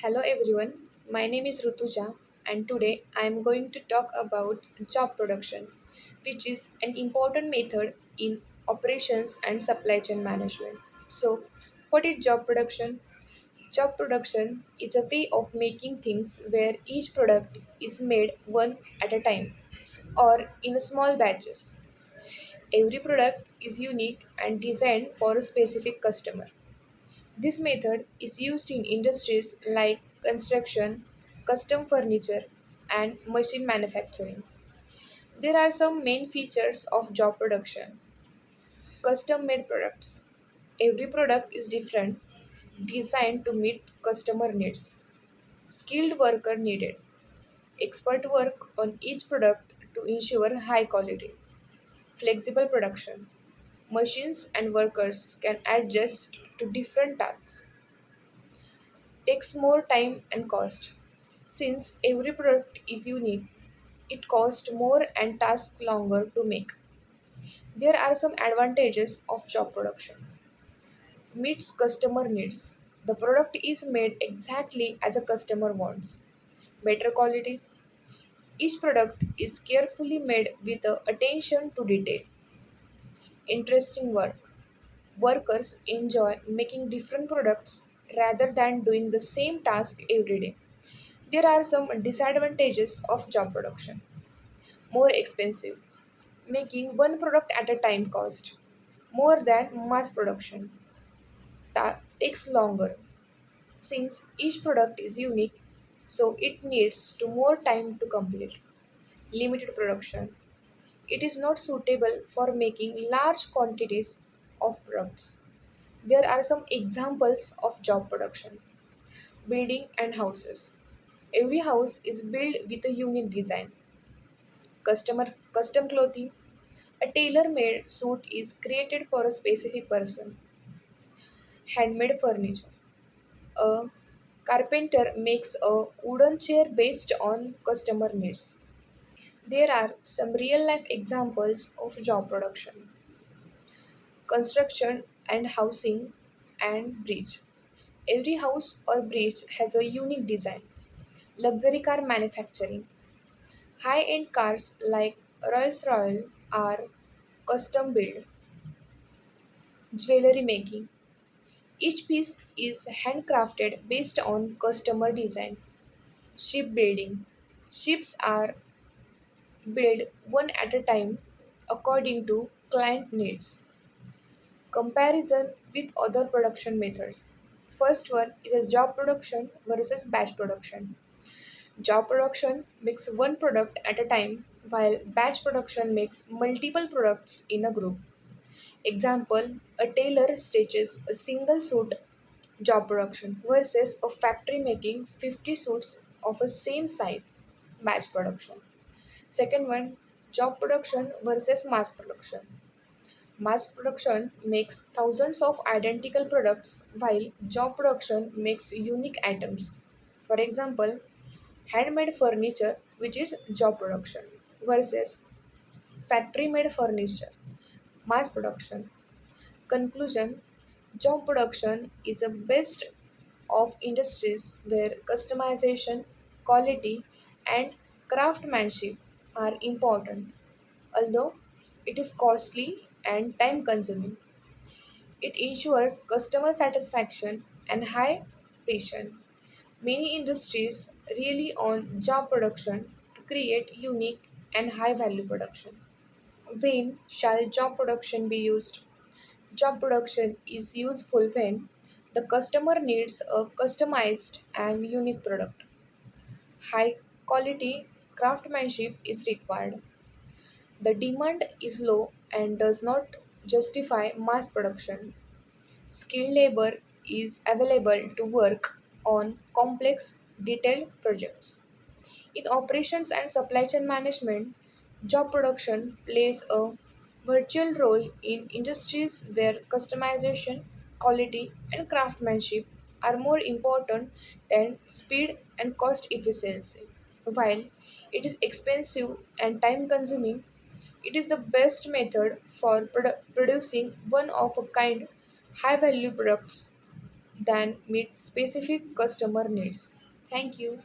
Hello everyone, my name is Rutuja and today I am going to talk about job production, which is an important method in operations and supply chain management. So, what is job production? Job production is a way of making things where each product is made one at a time or in small batches. Every product is unique and designed for a specific customer. This method is used in industries like construction, custom furniture, and machine manufacturing. There are some main features of job production. Custom made products. Every product is different, designed to meet customer needs. Skilled worker needed. Expert work on each product to ensure high quality. Flexible production. Machines and workers can adjust to different tasks. Takes more time and cost. Since every product is unique, it costs more and takes longer to make. There are some advantages of job production. Meets customer needs. The product is made exactly as a customer wants. Better quality. Each product is carefully made with attention to detail. Interesting work. Workers enjoy making different products rather than doing the same task every day. There are some disadvantages of job production. More expensive. Making one product at a time cost more than mass production. Takes longer since each product is unique, so it needs to more time to complete. Limited production. It is not suitable for making large quantities of products. There are some examples of job production. Building and houses. Every house is built with a unique design. Custom clothing. A tailor-made suit is created for a specific person. Handmade furniture. A carpenter makes a wooden chair based on customer needs. There are some real-life examples of job production. Construction and housing and bridge. Every house or bridge has a unique design. Luxury car manufacturing. High-end cars like Rolls-Royce are custom built. Jewelry making. Each piece is handcrafted based on customer design. Shipbuilding. Ships are built one at a time according to client needs. Comparison with other production methods. First one is a job production versus batch production. Job production makes one product at a time while batch production makes multiple products in a group. Example, a tailor stitches a single suit. Job production versus a factory making 50 suits of a same size. Batch production. Second one, job production versus mass production. Mass production makes thousands of identical products while job production makes unique items. For example, handmade furniture, which is job production, versus factory made furniture, mass production. Conclusion. Job production is the best of industries where customization, quality, and craftsmanship are important. Although it is costly and time consuming, it ensures customer satisfaction and high precision. Many industries rely on job production to create unique and high value production. When shall job production be used? Job production is useful when the customer needs a customized and unique product. High quality craftsmanship is required. The demand is low and does not justify mass production. Skilled labor is available to work on complex, detailed projects. In operations and supply chain management, job production plays a virtual role in industries where customization, quality, and craftsmanship are more important than speed and cost efficiency. While it is expensive and time consuming, it is the best method for producing one of a kind high value products. than meet specific customer needs. Thank you.